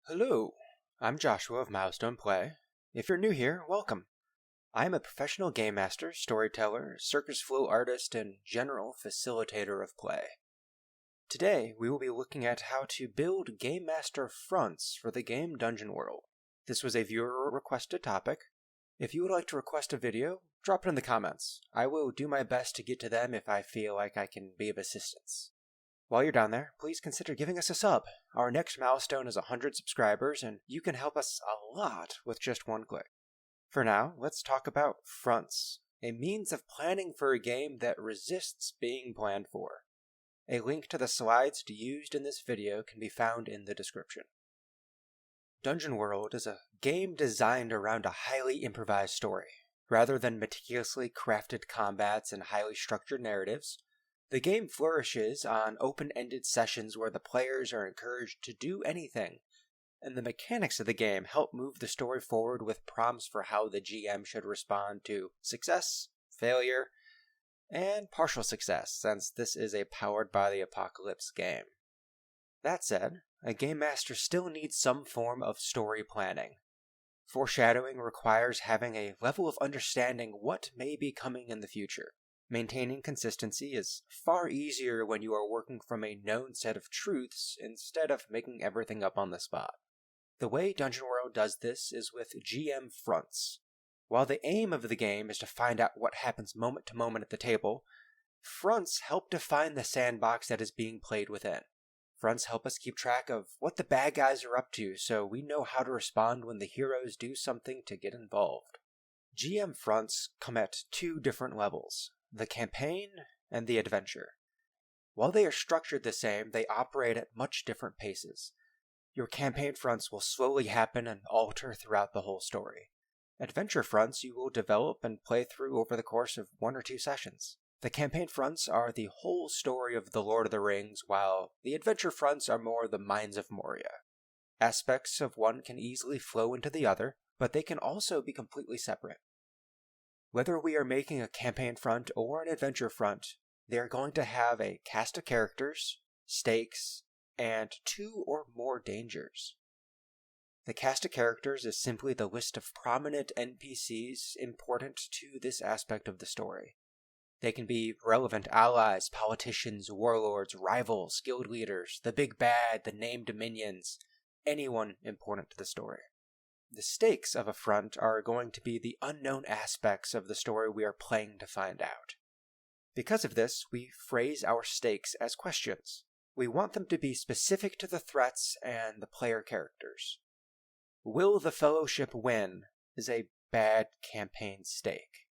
Hello, I'm Joshua of Milestone Play. If you're new here, welcome. I am a professional game master, storyteller, circus flow artist, and general facilitator of play. Today, we will be looking at how to build Game Master fronts for the game Dungeon World. This was a viewer-requested topic. If you would like to request a video, drop it in the comments. I will do my best to get to them if I feel like I can be of assistance. While you're down there, please consider giving us a sub. Our next milestone is 100 subscribers, and you can help us a lot with just one click. For now, let's talk about fronts, a means of planning for a game that resists being planned for. A link to the slides used in this video can be found in the description. Dungeon World is a game designed around a highly improvised story. Rather than meticulously crafted combats and highly structured narratives, the game flourishes on open-ended sessions where the players are encouraged to do anything, and the mechanics of the game help move the story forward with prompts for how the GM should respond to success, failure, and partial success, since this is a Powered by the Apocalypse game. That said, a game master still needs some form of story planning. Foreshadowing requires having a level of understanding what may be coming in the future. Maintaining consistency is far easier when you are working from a known set of truths instead of making everything up on the spot. The way Dungeon World does this is with GM fronts. While the aim of the game is to find out what happens moment to moment at the table, fronts help define the sandbox that is being played within. Fronts help us keep track of what the bad guys are up to so we know how to respond when the heroes do something to get involved. GM fronts come at two different levels: the campaign and the adventure. While they are structured the same, they operate at much different paces. Your campaign fronts will slowly happen and alter throughout the whole story. Adventure fronts you will develop and play through over the course of 1 or 2 sessions. The campaign fronts are the whole story of The Lord of the Rings, while the adventure fronts are more the Mines of Moria. Aspects of one can easily flow into the other, but they can also be completely separate. Whether we are making a campaign front or an adventure front, they are going to have a cast of characters, stakes, and 2 or more dangers. The cast of characters is simply the list of prominent NPCs important to this aspect of the story. They can be relevant allies, politicians, warlords, rivals, guild leaders, the big bad, the named minions, anyone important to the story. The stakes of a front are going to be the unknown aspects of the story we are playing to find out. Because of this, we phrase our stakes as questions. We want them to be specific to the threats and the player characters. Will the Fellowship win is a bad campaign stake.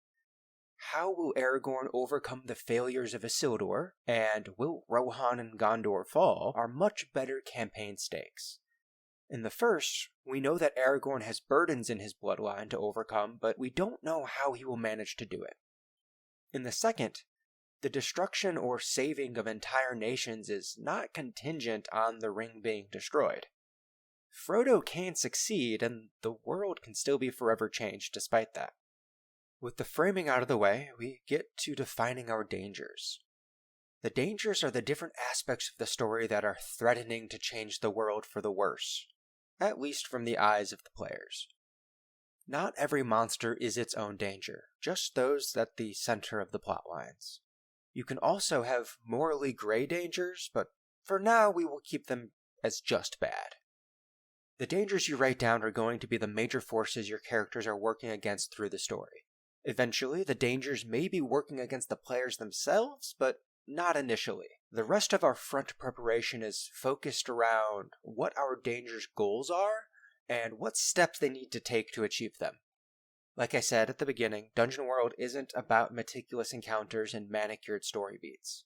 How will Aragorn overcome the failures of Isildur, and will Rohan and Gondor fall are much better campaign stakes. In the first, we know that Aragorn has burdens in his bloodline to overcome, but we don't know how he will manage to do it. In the second, the destruction or saving of entire nations is not contingent on the ring being destroyed. Frodo can succeed, and the world can still be forever changed despite that. With the framing out of the way, we get to defining our dangers. The dangers are the different aspects of the story that are threatening to change the world for the worse, at least from the eyes of the players. Not every monster is its own danger, just those at the center of the plot lines. You can also have morally gray dangers, but for now we will keep them as just bad. The dangers you write down are going to be the major forces your characters are working against through the story. Eventually, the dangers may be working against the players themselves, but not initially. The rest of our front preparation is focused around what our dangers' goals are and what steps they need to take to achieve them. Like I said at the beginning, Dungeon World isn't about meticulous encounters and manicured story beats.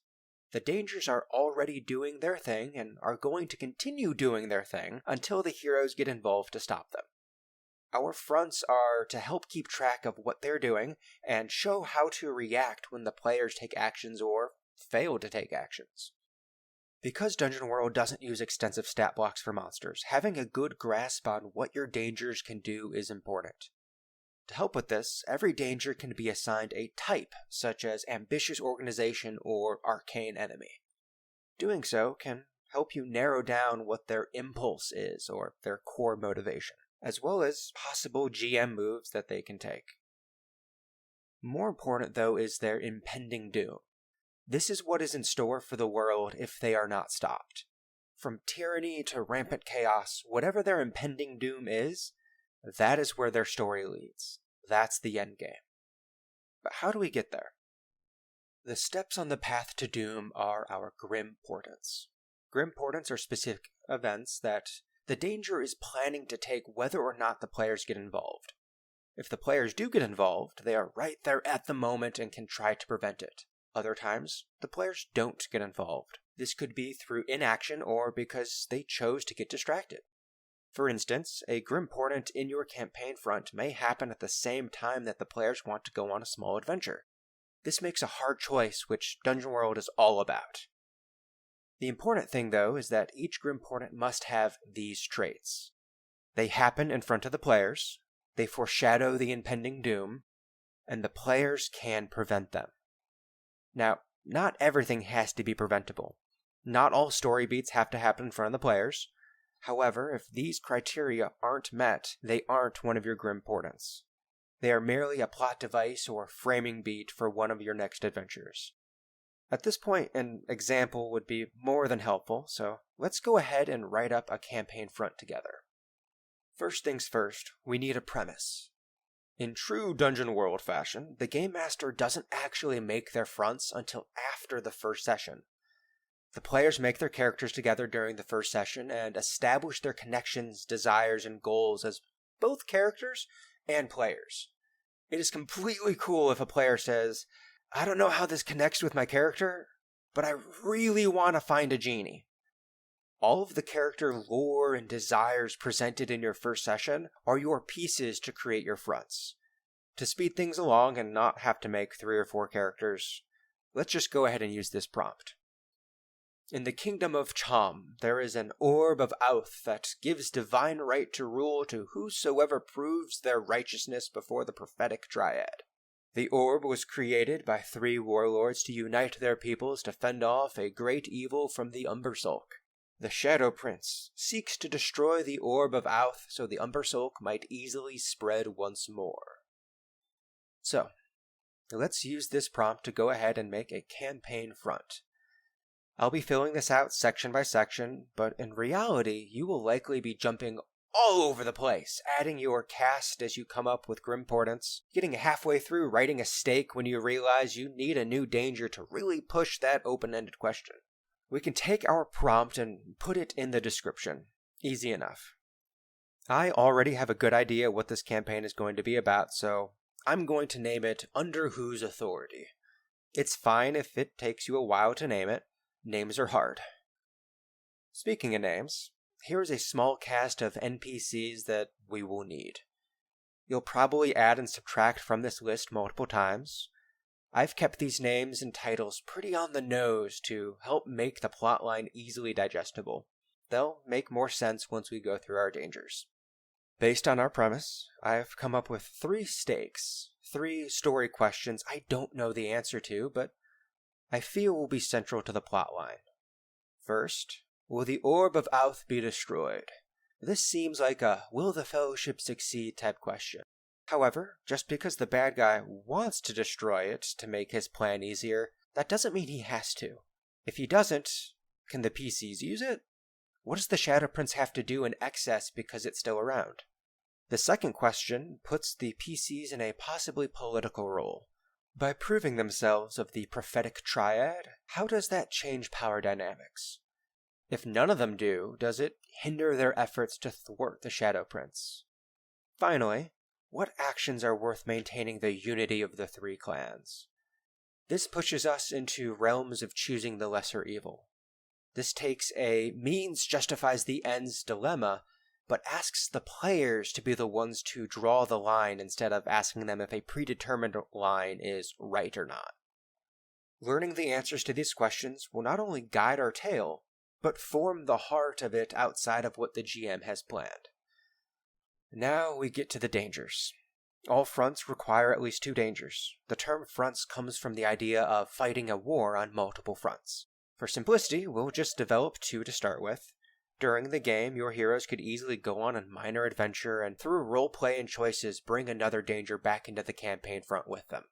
The dangers are already doing their thing and are going to continue doing their thing until the heroes get involved to stop them. Our fronts are to help keep track of what they're doing and show how to react when the players take actions or fail to take actions. Because Dungeon World doesn't use extensive stat blocks for monsters, having a good grasp on what your dangers can do is important. To help with this, every danger can be assigned a type, such as ambitious organization or arcane enemy. Doing so can help you narrow down what their impulse is or their core motivation, as well as possible GM moves that they can take. More important, though, is their impending doom. This is what is in store for the world if they are not stopped. From tyranny to rampant chaos, whatever their impending doom is, that is where their story leads. That's the endgame. But how do we get there? The steps on the path to doom are our grim portents. Grim portents are specific events that the danger is planning to take whether or not the players get involved. If the players do get involved, they are right there at the moment and can try to prevent it. Other times, the players don't get involved. This could be through inaction or because they chose to get distracted. For instance, a grim portent in your campaign front may happen at the same time that the players want to go on a small adventure. This makes a hard choice, which Dungeon World is all about. The important thing, though, is that each grim portent must have these traits. They happen in front of the players, they foreshadow the impending doom, and the players can prevent them. Now, not everything has to be preventable. Not all story beats have to happen in front of the players. However, if these criteria aren't met, they aren't one of your grim portents. They are merely a plot device or framing beat for one of your next adventures. At this point, an example would be more than helpful, so let's go ahead and write up a campaign front together. First things first, we need a premise. In true Dungeon World fashion, the Game Master doesn't actually make their fronts until after the first session. The players make their characters together during the first session and establish their connections, desires, and goals as both characters and players. It is completely cool if a player says, "I don't know how this connects with my character, but I really want to find a genie." All of the character lore and desires presented in your first session are your pieces to create your fronts. To speed things along and not have to make 3 or 4 characters, let's just go ahead and use this prompt. In the kingdom of Cham, there is an orb of Outh that gives divine right to rule to whosoever proves their righteousness before the prophetic triad. The orb was created by 3 warlords to unite their peoples to fend off a great evil from the Umbersulk. The Shadow Prince seeks to destroy the orb of Outh so the Umbersulk might easily spread once more. So, let's use this prompt to go ahead and make a campaign front. I'll be filling this out section by section, but in reality, you will likely be jumping all over the place, adding your cast as you come up with grim portents, getting halfway through writing a stake when you realize you need a new danger to really push that open-ended question. We can take our prompt and put it in the description. Easy enough. I already have a good idea what this campaign is going to be about, so I'm going to name it Under Whose Authority. It's fine if it takes you a while to name it. Names are hard. Speaking of names, here is a small cast of NPCs that we will need. You'll probably add and subtract from this list multiple times. I've kept these names and titles pretty on the nose to help make the plotline easily digestible. They'll make more sense once we go through our dangers. Based on our premise, I've come up with 3 stakes, 3 story questions I don't know the answer to, but I feel will be central to the plotline. First, will the Orb of Outh be destroyed? This seems like a will the Fellowship succeed type question. However, just because the bad guy wants to destroy it to make his plan easier, that doesn't mean he has to. If he doesn't, can the PCs use it? What does the Shadow Prince have to do in excess because it's still around? The second question puts the PCs in a possibly political role. By proving themselves of the prophetic triad, how does that change power dynamics? If none of them do, does it hinder their efforts to thwart the Shadow Prince? Finally, what actions are worth maintaining the unity of the 3 clans? This pushes us into realms of choosing the lesser evil. This takes a means justifies the ends dilemma, but asks the players to be the ones to draw the line instead of asking them if a predetermined line is right or not. Learning the answers to these questions will not only guide our tale, but form the heart of it outside of what the GM has planned. Now we get to the dangers. All fronts require at least 2 dangers. The term fronts comes from the idea of fighting a war on multiple fronts. For simplicity, we'll just develop 2 to start with. During the game, your heroes could easily go on a minor adventure and through roleplay and choices bring another danger back into the campaign front with them.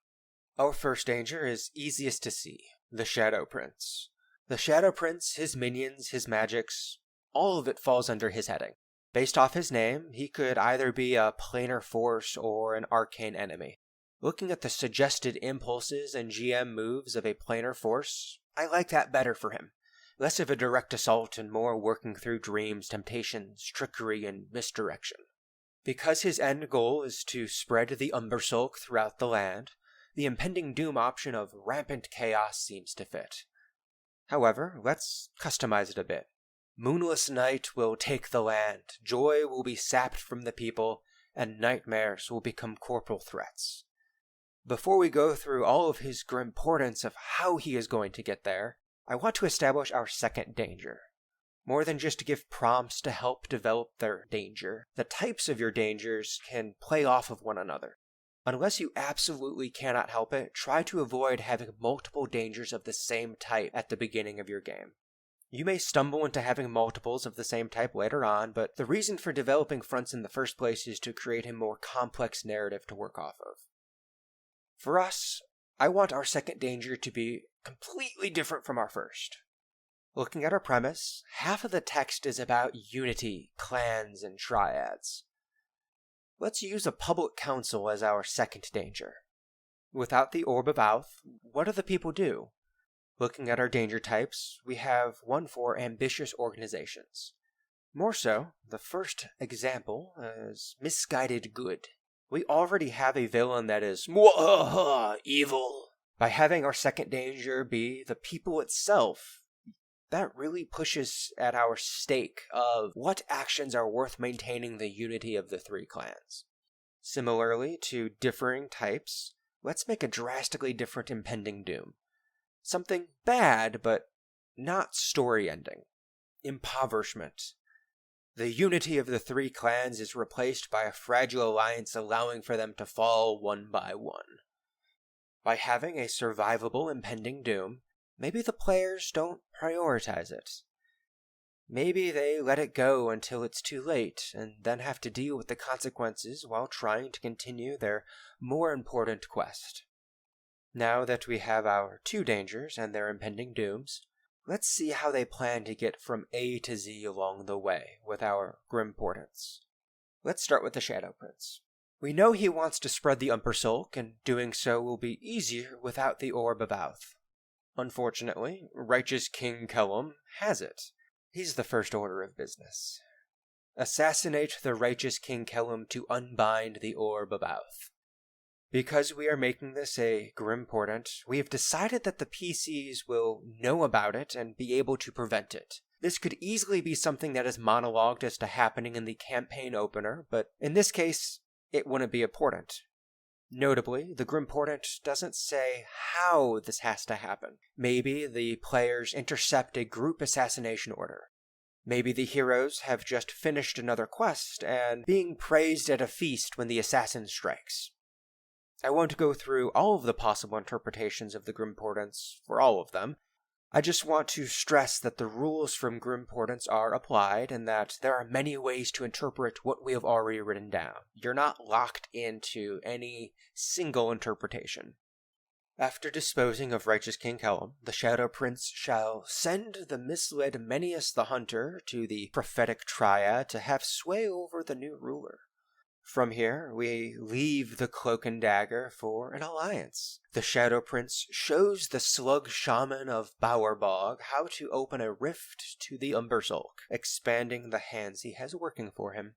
Our first danger is easiest to see, the Shadow Prince. The Shadow Prince, his minions, his magics, all of it falls under his heading. Based off his name, he could either be a planar force or an arcane enemy. Looking at the suggested impulses and GM moves of a planar force, I like that better for him. Less of a direct assault and more working through dreams, temptations, trickery, and misdirection. Because his end goal is to spread the Umbersulk throughout the land, the impending doom option of rampant chaos seems to fit. However, let's customize it a bit. Moonless night will take the land, joy will be sapped from the people, and nightmares will become corporal threats. Before we go through all of his grim portents of how he is going to get there, I want to establish our second danger. More than just to give prompts to help develop their danger, the types of your dangers can play off of one another. Unless you absolutely cannot help it, try to avoid having multiple dangers of the same type at the beginning of your game. You may stumble into having multiples of the same type later on, but the reason for developing fronts in the first place is to create a more complex narrative to work off of. For us, I want our second danger to be completely different from our first. Looking at our premise, half of the text is about unity, clans, and triads. Let's use a public council as our second danger. Without the Orb of Outh, what do the people do? Looking at our danger types, we have one for ambitious organizations. More so, the first example is misguided good. We already have a villain that is evil. By having our second danger be the people itself, that really pushes at our stake of what actions are worth maintaining the unity of the 3 clans. Similarly to differing types, let's make a drastically different impending doom. Something bad, but not story ending. Impoverishment. The unity of the 3 clans is replaced by a fragile alliance allowing for them to fall one by one. By having a survivable impending doom, maybe the players don't prioritize it. Maybe they let it go until it's too late, and then have to deal with the consequences while trying to continue their more important quest. Now that we have our 2 dangers and their impending dooms, let's see how they plan to get from A to Z along the way with our grim portents. Let's start with the Shadow Prince. We know he wants to spread the Umbersulk, and doing so will be easier without the Orb of Outh. Unfortunately, Righteous King Kellum has it. He's the first order of business. Assassinate the Righteous King Kellum to unbind the Orb of Outh. Because we are making this a grim portent, we have decided that the PCs will know about it and be able to prevent it. This could easily be something that is monologued as to happening in the campaign opener, but in this case, it wouldn't be a portent. Notably, the grim portent doesn't say how this has to happen. Maybe the players intercept a group assassination order. Maybe the heroes have just finished another quest and being praised at a feast when the assassin strikes. I won't go through all of the possible interpretations of the grim portents for all of them. I just want to stress that the rules from grim portents are applied and that there are many ways to interpret what we have already written down. You're not locked into any single interpretation. After disposing of Righteous King Kellum, the Shadow Prince shall send the misled Menneus the Hunter to the prophetic triad to have sway over the new ruler. From here, we leave the Cloak and Dagger for an alliance. The Shadow Prince shows the Slug Shaman of Bowerbog how to open a rift to the Umbersulk, expanding the hands he has working for him.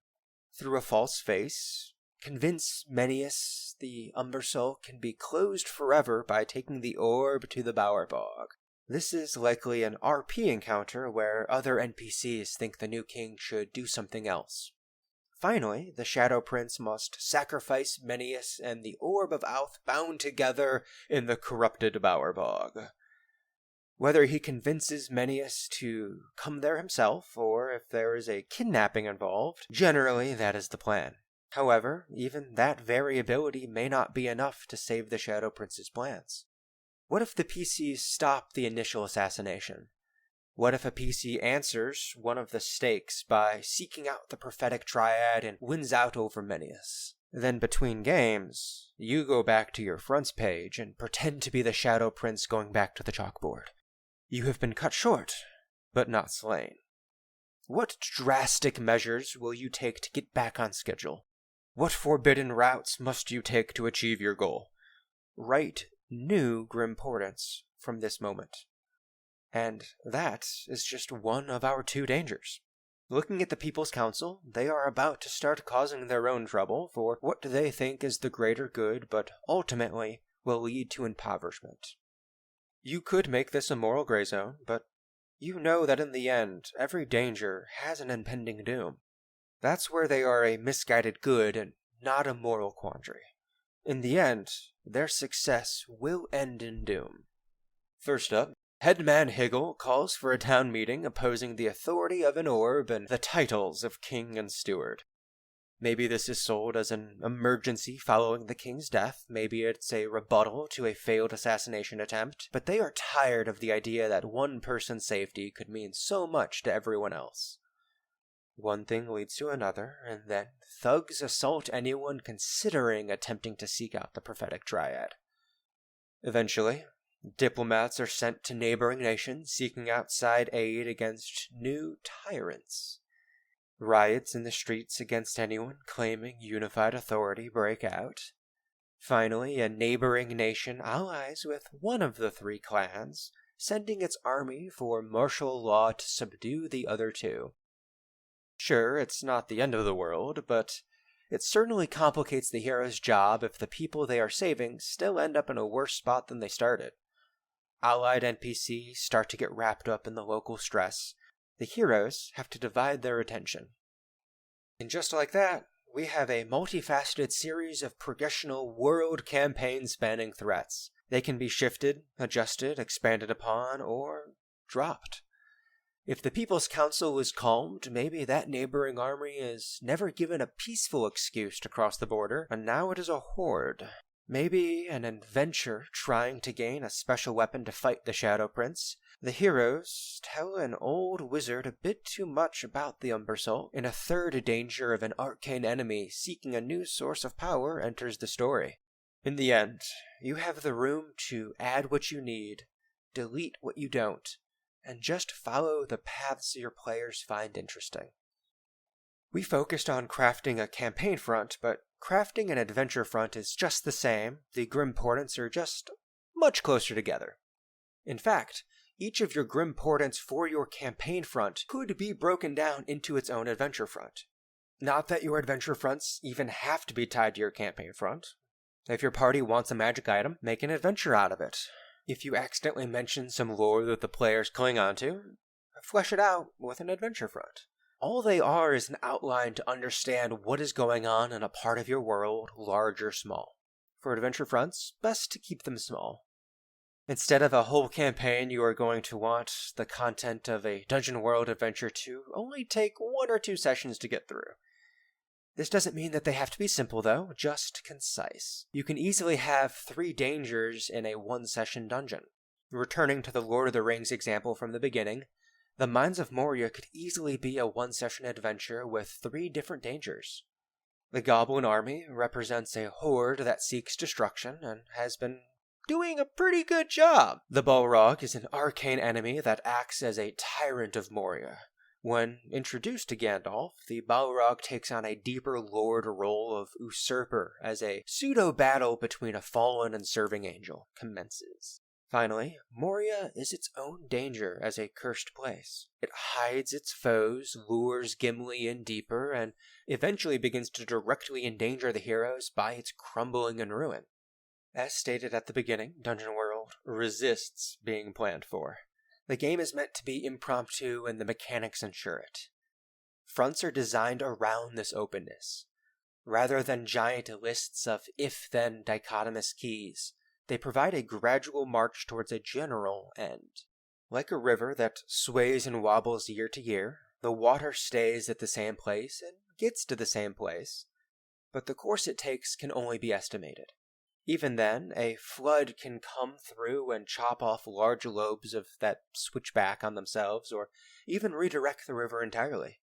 Through a false face, convince Menneus the Umbersulk can be closed forever by taking the orb to the Bowerbog. This is likely an RP encounter where other NPCs think the new king should do something else. Finally, the Shadow Prince must sacrifice Menneus and the Orb of Outh bound together in the corrupted Bowerbog. Whether he convinces Menneus to come there himself, or if there is a kidnapping involved, generally that is the plan. However, even that variability may not be enough to save the Shadow Prince's plans. What if the PCs stop the initial assassination? What if a PC answers one of the stakes by seeking out the prophetic triad and wins out over Menius? Then between games, you go back to your fronts page and pretend to be the Shadow Prince going back to the chalkboard. You have been cut short, but not slain. What drastic measures will you take to get back on schedule? What forbidden routes must you take to achieve your goal? Write new grim portents from this moment. And that is just one of our 2 dangers. Looking at the People's Council, they are about to start causing their own trouble for what they think is the greater good, but ultimately will lead to impoverishment. You could make this a moral gray zone, but you know that in the end, every danger has an impending doom. That's where they are a misguided good and not a moral quandary. In the end, their success will end in doom. First up, Headman Higgle calls for a town meeting opposing the authority of an orb and the titles of king and steward. Maybe this is sold as an emergency following the king's death, maybe it's a rebuttal to a failed assassination attempt, but they are tired of the idea that one person's safety could mean so much to everyone else. One thing leads to another, and then thugs assault anyone considering attempting to seek out the prophetic triad. Eventually, diplomats are sent to neighboring nations seeking outside aid against new tyrants. Riots in the streets against anyone claiming unified authority break out. Finally, a neighboring nation allies with one of the 3 clans, sending its army for martial law to subdue the other 2. Sure, it's not the end of the world, but it certainly complicates the hero's job if the people they are saving still end up in a worse spot than they started. Allied NPCs start to get wrapped up in the local stress. The heroes have to divide their attention. And just like that, we have a multifaceted series of progressional world campaign spanning threats. They can be shifted, adjusted, expanded upon, or dropped. If the People's Council is calmed, maybe that neighboring army is never given a peaceful excuse to cross the border, and now it is a horde. Maybe an adventurer trying to gain a special weapon to fight the Shadow Prince. The heroes tell an old wizard a bit too much about the Umbersault, and a third danger of an arcane enemy seeking a new source of power enters the story. In the end, you have the room to add what you need, delete what you don't, and just follow the paths your players find interesting. We focused on crafting a campaign front, but crafting an adventure front is just the same. The Grim Portents are just much closer together. In fact, each of your Grim Portents for your campaign front could be broken down into its own adventure front. Not that your adventure fronts even have to be tied to your campaign front. If your party wants a magic item, make an adventure out of it. If you accidentally mention some lore that the players cling onto, flesh it out with an adventure front. All they are is an outline to understand what is going on in a part of your world, large or small. For adventure fronts, best to keep them small. Instead of a whole campaign, you are going to want the content of a Dungeon World adventure to only take 1 or 2 sessions to get through. This doesn't mean that they have to be simple, though, just concise. You can easily have 3 dangers in a 1-session dungeon. Returning to the Lord of the Rings example from the beginning, the Mines of Moria could easily be a 1-session adventure with 3 different dangers. The Goblin Army represents a horde that seeks destruction and has been doing a pretty good job. The Balrog is an arcane enemy that acts as a tyrant of Moria. When introduced to Gandalf, the Balrog takes on a deeper lord role of usurper as a pseudo-battle between a fallen and serving angel commences. Finally, Moria is its own danger as a cursed place. It hides its foes, lures Gimli in deeper, and eventually begins to directly endanger the heroes by its crumbling and ruin. As stated at the beginning, Dungeon World resists being planned for. The game is meant to be impromptu and the mechanics ensure it. Fronts are designed around this openness. Rather than giant lists of if-then dichotomous keys, they provide a gradual march towards a general end. Like a river that sways and wobbles year to year, the water stays at the same place and gets to the same place, but the course it takes can only be estimated. Even then, a flood can come through and chop off large lobes of that switchback on themselves, or even redirect the river entirely.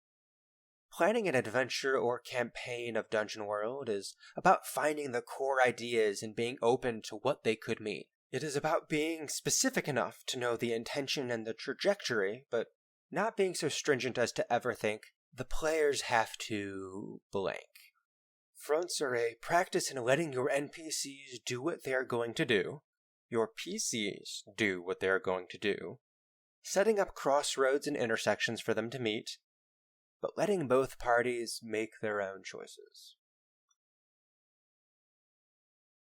Planning an adventure or campaign of Dungeon World is about finding the core ideas and being open to what they could mean. It is about being specific enough to know the intention and the trajectory, but not being so stringent as to ever think, the players have to blank. Fronts are a practice in letting your NPCs do what they are going to do, your PCs do what they are going to do, setting up crossroads and intersections for them to meet, but letting both parties make their own choices.